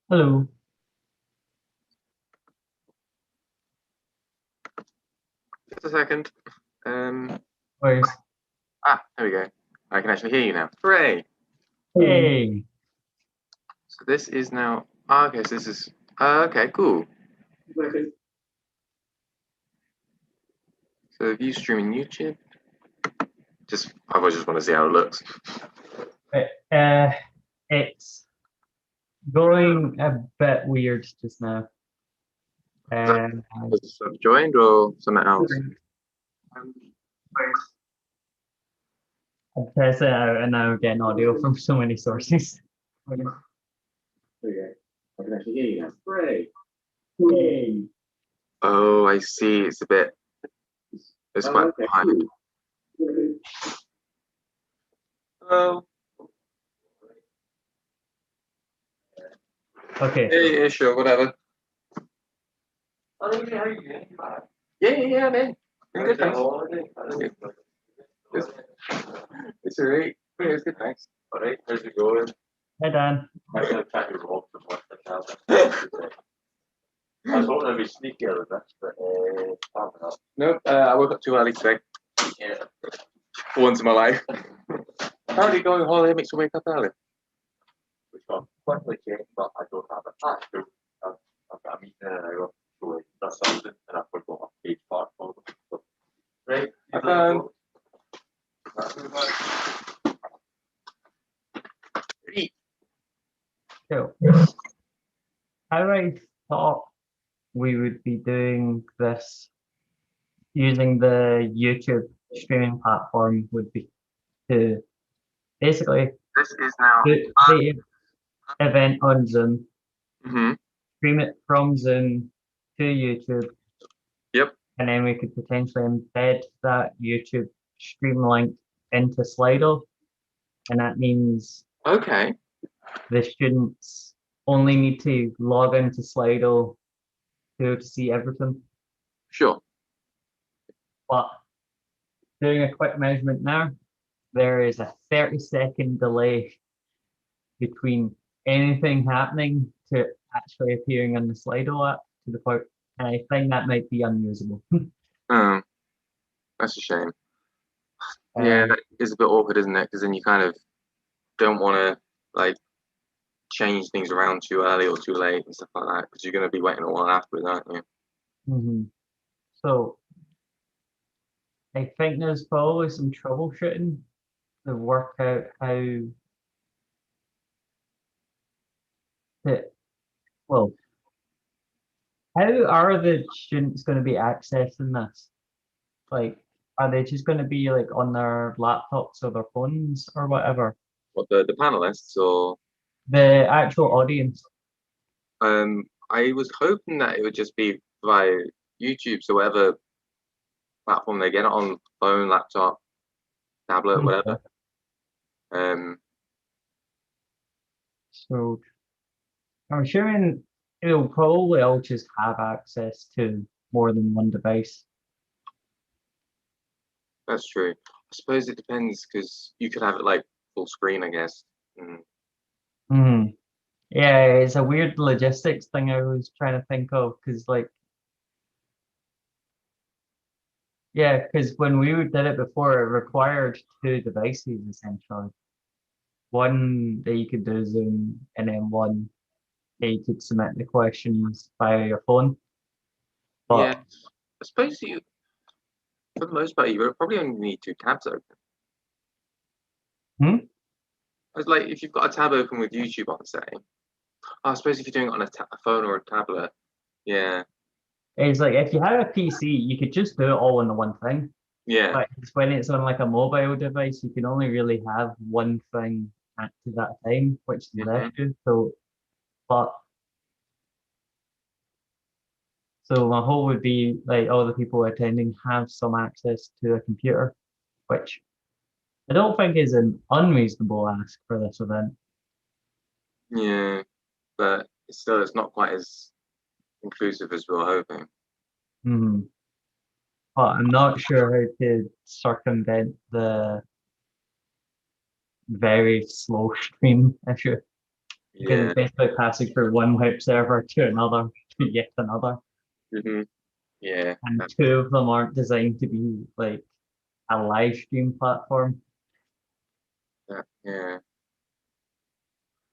Hello. Just a second. Um, Where's there we go. I can actually hear you now. Hooray! Hey. So this is now. Okay, so this is. Okay, cool. So if you streaming YouTube, I just want to see how it looks. Uh, it's going a bit weird just now. Was it subjoined or something else? I'm testing it out and now getting audio from so many sources. There we go. I can actually hear you now. Hooray! Hey. Oh, I see. It's a bit. It's quite behind. Oh. Okay. Yeah, sure, whatever. Yeah, I'm in. I'm good, thanks. It's alright. Yeah, it's good, thanks. Alright, how's it going? Hi Dan. I'm going to try to roll from what I was hoping to be sneakier with this, but probably not. Nope, I woke up too early today. Yeah. For once in my life. Apparently going on holiday makes you wake up early. Which I'll quickly change, but I don't have a time to. I've got a meeting in an hour, so that's something, and I've got a page part for them. So, right, I found. So, how I thought we would be doing this using the YouTube streaming platform would be to basically This is now. do the event on Zoom, Mm-hmm. stream it from Zoom to YouTube. Yep. And then we could potentially embed that YouTube stream link into Slido. And that means Okay. the students only need to log into Slido to see everything. Sure. But doing a quick measurement now, there is a 30-second delay between anything happening to actually appearing on the Slido app to the point, and I think that might be unusable. That's a shame. Yeah, that is a bit awkward, isn't it? Because then you kind of don't want to like change things around too early or too late and stuff like that because you're going to be waiting a while afterwards, aren't you? Mm-hmm. So I think there's probably some troubleshooting to work out how to, well, how are the students going to be accessing this? Like, are they just going to be like on their laptops or their phones or whatever? What the panelists or The actual audience. I was hoping that it would just be via YouTube, so whatever platform they get it on, phone, laptop, tablet, whatever. So I'm assuming it'll probably all just have access to more than one device. That's true. I suppose it depends because you could have it like full screen, I guess. Yeah, it's a weird logistics thing I was trying to think of because because when we did it before, it required two devices essentially. One that you could do Zoom, and then one that you could submit the questions via your phone. Yeah, But I suppose you, for the most part, you would probably only need two tabs open. It's like if you've got a tab open with YouTube on, say, I suppose if you're doing it on a phone or a tablet, yeah, it's like if you had a PC, you could just do it all in the one thing. yeah, But it's when it's on like a mobile device, you can only really have one thing active at a time, which is the issue. But so my hope would be like all the people attending have some access to a computer, which I don't think is an unreasonable ask for this event. yeah, but still, it's not quite as inclusive as we were hoping. But I'm not sure how to circumvent the very slow stream issue. because Yeah. it's basically passing through one web server to another, to yet another. Hmm. Yeah. And two of them aren't designed to be like a live stream platform. Yeah.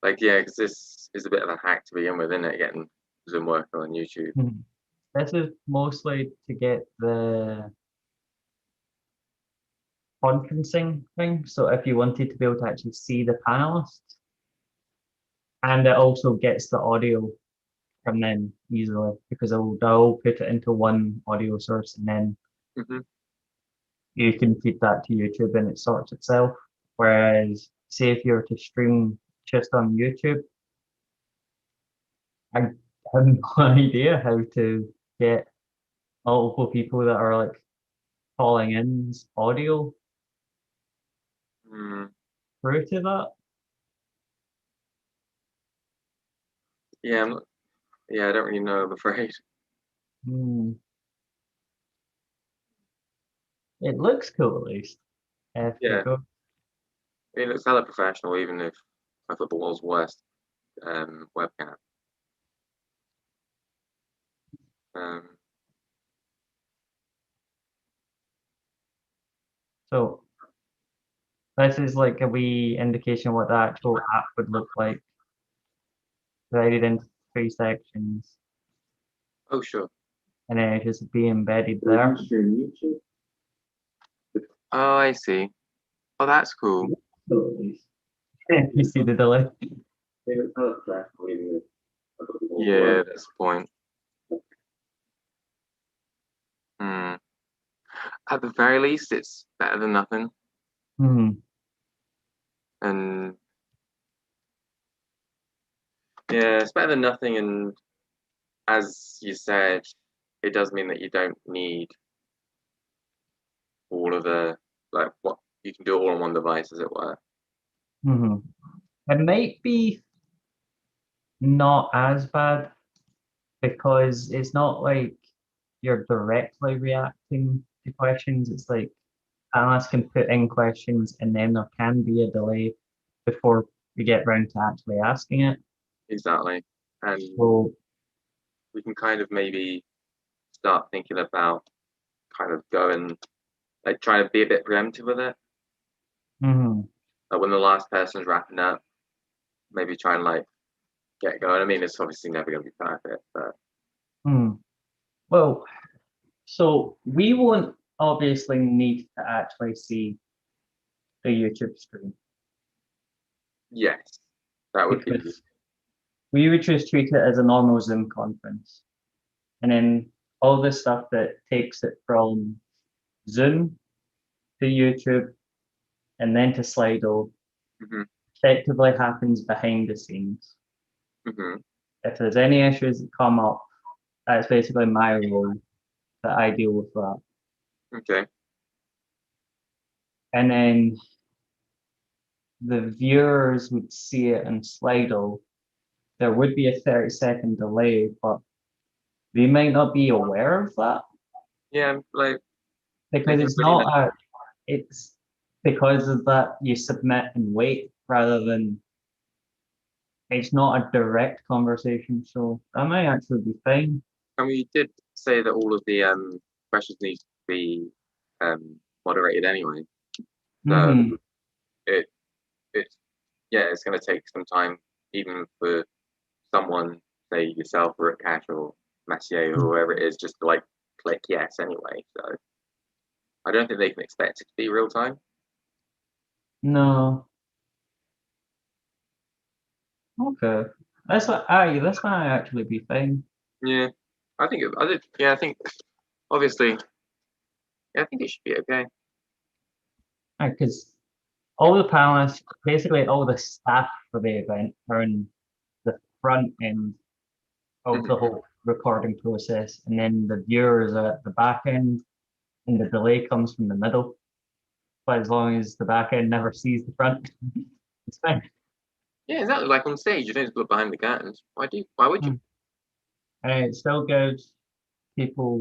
Like, yeah, because this is a bit of a hack to begin with, isn't it? Getting Zoom working on YouTube. Mhm. This is mostly to get the conferencing thing. So if you wanted to be able to actually see the panelists, and it also gets the audio from them easily because they'll put it into one audio source and then Hmm. you can feed that to YouTube and it sorts itself. Whereas, say if you were to stream just on YouTube, I have no idea how to get multiple people that are like calling in audio Mm. through to that. Yeah, yeah, I don't really know, I'm afraid. Hmm. It looks cool at least. If you Yeah, go, it looks hella professional, even if I thought the world's worst webcam. Um, so this is like a wee indication of what the actual app would look like, divided into three sections, oh, sure. and then it just be embedded there. Oh, I see. Oh, that's cool. You see the delay. Yeah, that's the point. Hmm. At the very least, it's better than nothing. Hmm. And yeah, it's better than nothing. And as you said, it does mean that you don't need all of the, like, what you can do it all on one device, as it were. Hmm. It might be not as bad because it's not like you're directly reacting to questions. It's like analysts can put in questions and then there can be a delay before we get round to actually asking it. Exactly. And So, we can kind of maybe start thinking about kind of going, like, trying to be a bit preemptive with it. mhm. Like when the last person's wrapping up, maybe try and like get going. I mean, it's obviously never going to be perfect, but Hmm. Well, so we won't obviously need to actually see the YouTube stream yes, that would be. because we would just treat it as a normal Zoom conference. And then all the stuff that takes it from Zoom to YouTube and then to Slido Hmm. effectively happens behind the scenes. Hmm. If there's any issues that come up, that's basically my role that I deal with that. Okay. And then the viewers would see it in Slido. There would be a 30-second delay, but they might not be aware of that Yeah, like because make it it's really not nice. it's because of that you submit and wait rather than it's not a direct conversation. So that might actually be fine. And we did say that all of the questions need to be moderated anyway. So Hmm. it it's yeah, it's going to take some time, even for someone, say yourself or Cash or Massier or whoever it is, just to like click yes anyway. So I don't think they can expect it to be real time. No. Okay. That's might actually be fine. Yeah, I did. Yeah, I think obviously, yeah, I think it should be okay. Because all the panelists, basically all the staff for the event are in the front end of the Hmm. whole recording process, and then the viewers are at the back end, and the delay comes from the middle. But as long as the back end never sees the front, it's fine. Yeah, exactly. Like on stage, you don't just look behind the curtains. Why do? Why would you? Hmm. And it still gives people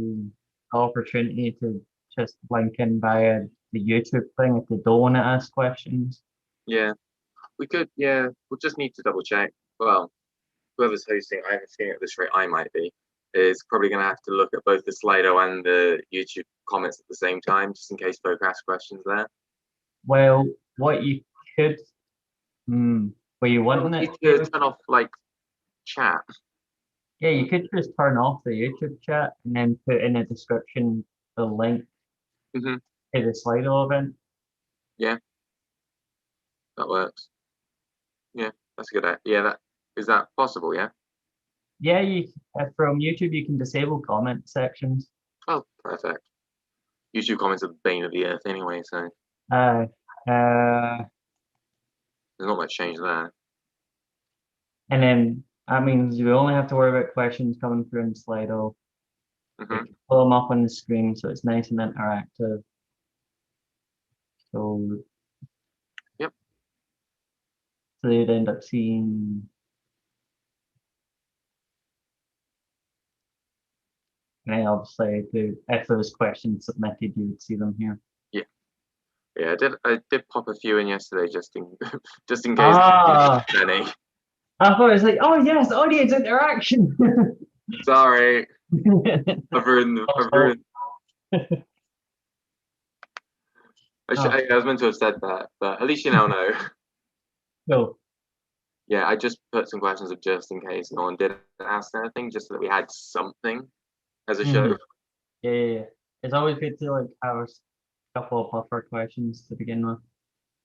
the opportunity to just link in via the YouTube thing if they don't want to ask questions. Yeah, we could. Yeah, we'll just need to double check. well, whoever's hosting, I have a feeling at this rate I might be, is probably going to have to look at both the Slido and the YouTube comments at the same time, just in case folk ask questions there. Well, what you could, were you wanting You it could turn off like chat. Yeah, you could just turn off the YouTube chat and then put in a description the link Mm-hmm. to the Slido event. Yeah, that works. Yeah, that's a good idea. Yeah, is that possible? Yeah. Yeah, from YouTube you can disable comment sections. Oh, perfect. YouTube comments are the bane of the earth anyway, so Uh, uh, there's not much change there. and then that means you only have to worry about questions coming through in Slido. Mm-hmm. You can pull them up on the screen so it's nice and interactive. So, Yep. So you'd end up seeing. And obviously, if there was questions submitted, you would see them here. Yeah, I did pop a few in yesterday just in case Ah, any. I thought it was like, oh yes, audience interaction. Sorry, I've ruined. I was meant to have said that, but at least you now know. Cool. Yeah, I just put some questions up just in case no one did ask anything, just so that we had something as a show. Yeah. It's always good to like have a couple of buffer questions to begin with.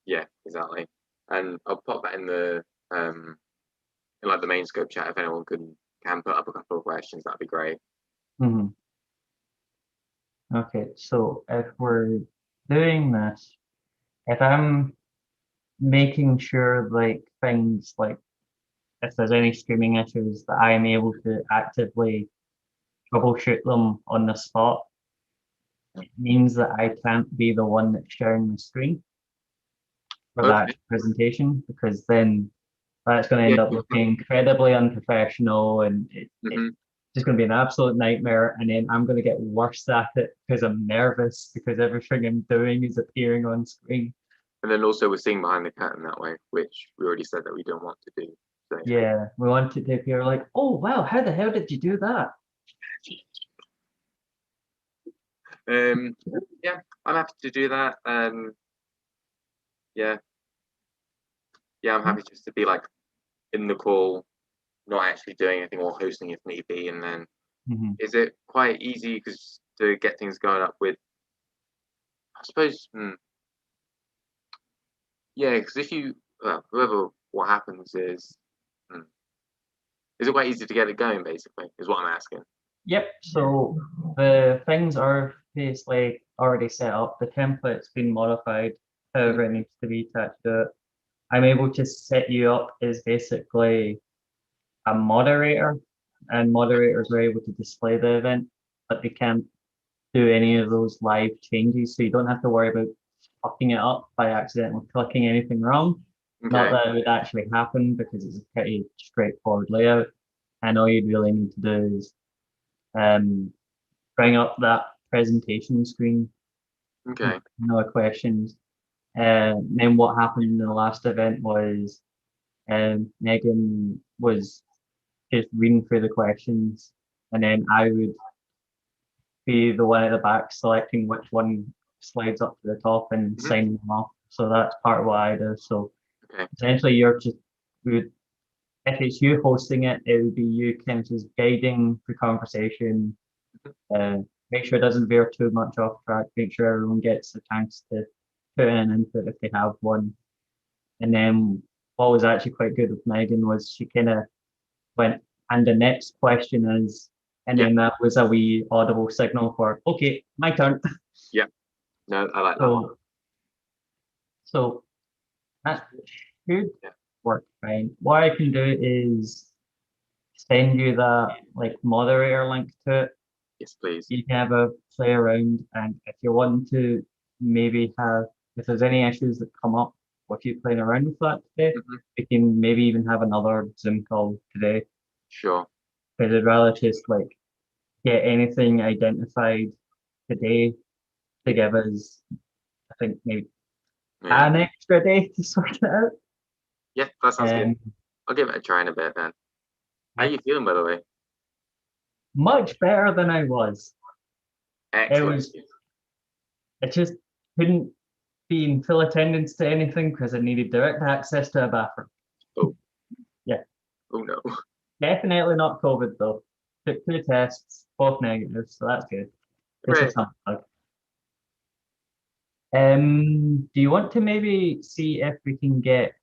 Yeah, exactly. And I'll pop that in the in like the main scope chat if anyone can put up a couple of questions, that'd be great. Okay, so if we're doing this, if I'm making sure like things like if there's any streaming issues that I am able to actively troubleshoot them on the spot, it means that I can't be the one that's sharing the screen for that presentation, because then that's going to end up looking incredibly unprofessional and it's just going to be an absolute nightmare. And then I'm going to get worse at it because I'm nervous because everything I'm doing is appearing on screen. And then also we're seeing behind the curtain that way, which we already said that we don't want to do. So. Yeah, we want it to appear like, oh wow, how the hell did you do that? Yeah, I'm happy to do that. Yeah, I'm happy just to be like in the call, not actually doing anything or hosting if need be. And then is it quite easy because to get things going up with? I suppose. Yeah, because if you what happens is it quite easy to get it going? Basically, is what I'm asking. Yep. So the things are basically already set up. The template's been modified, however it needs to be attached to it. I'm able to set you up as basically a moderator, and moderators are able to display the event, but they can't do any of those live changes. So you don't have to worry about fucking it up by accidentally clicking anything wrong. Okay. Not that it would actually happen because it's a pretty straightforward layout. And all you'd really need to do is bring up that presentation screen. Okay. No questions. Then what happened in the last event was Megan was just reading through the questions, and then I would be the one at the back selecting which one slides up to the top and signing them off. So that's part of what I do. So essentially, you're just if it's you hosting it, it would be you kind of just guiding the conversation. Make sure it doesn't veer too much off track. Make sure everyone gets a chance to put in an input if they have one. And then what was actually quite good with Megan was she kind of went, and the next question is, and then that was a wee audible signal for, okay, my turn. Yeah. No, I like that one. So that should work fine. What I can do is send you the like moderator link to it. Yes, please. You can have a play around, and if you want to maybe have, if there's any issues that come up with you playing around with that today, we can maybe even have another Zoom call today. Sure. Because I'd rather just like get anything identified today to give us, I think maybe an extra day to sort it out. Yeah, that sounds good. I'll give it a try in a bit then. How are you feeling, by the way? Much better than I was. Excellent. I just couldn't be in full attendance to anything because I needed direct access to a bathroom. Oh. Yeah. Oh no. Definitely not COVID though. Took 2 tests, both negative, so that's good. Great. Do you want to maybe see if we can get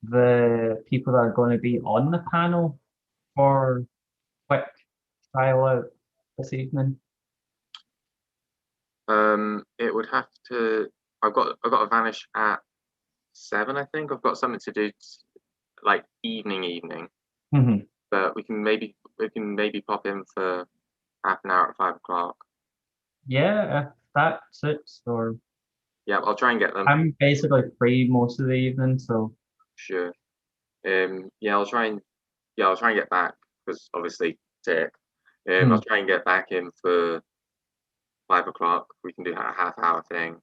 the people that are going to be on the panel for quick trial out this evening? It would have to. I've got to vanish at 7. I think I've got something to do, like evening. Mm-hmm. But we can maybe pop in for half an hour at 5 o'clock. Yeah, if that suits. Or yeah, I'll try and get them. I'm basically free most of the evening, so Sure. Yeah, I'll try and get back because obviously tech. I'll try and get back in for 5 o'clock. We can do a half-hour thing.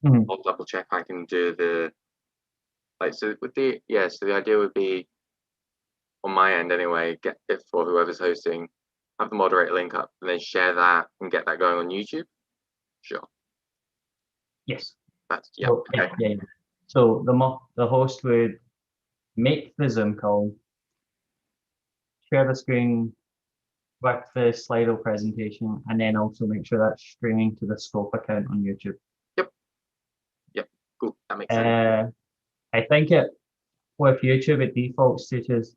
I'll double check I can do the so the idea would be on my end anyway, get it for whoever's hosting, have the moderator link up and then share that and get that going on YouTube. Sure. yes. That's So, okay. yeah. So the host would make the Zoom call, share the screen with the Slido presentation, and then also make sure that's streaming to the Scope account on YouTube. Yep. Cool. That makes sense. I think with YouTube it defaults to just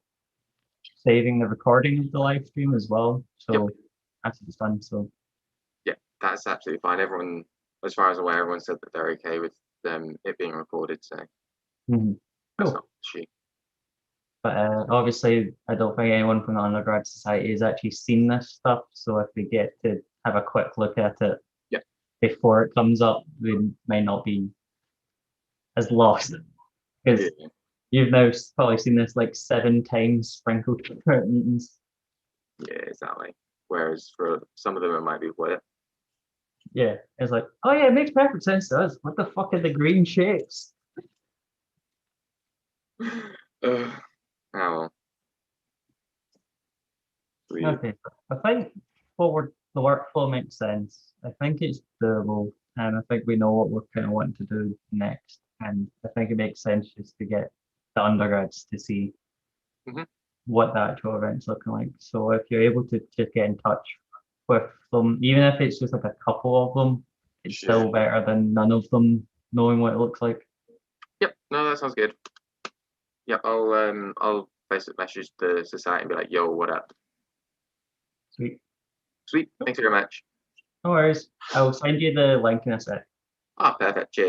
saving the recording of the live stream as well. So that's what's done. So yeah, that's absolutely fine. Everyone, as far as I'm aware, everyone said that they're okay with it being recorded. So that's not an issue. But obviously, I don't think anyone from the undergrad society has actually seen this stuff. So if we get to have a quick look at it before it comes up, we may not be as lost. Because you've now probably seen this like 7 times sprinkled throughout meetings. Yeah, exactly. Whereas for some of them, it might be what? Yeah, it's like, oh yeah, it makes perfect sense to us. What the fuck are the green shapes? Oh well. Okay, I think the workflow makes sense. I think it's doable, and I think we know what we're kind of wanting to do next. And I think it makes sense just to get the undergrads to see what the actual event's looking like. So if you're able to just get in touch with them, even if it's just like a couple of them, it's still better than none of them knowing what it looks like. Yep, no, that sounds good. Yep, I'll Facebook message the society and be like, yo, what up? Sweet. Thanks very much. No worries. I'll send you the link in a sec. Ah, perfect. Cheers.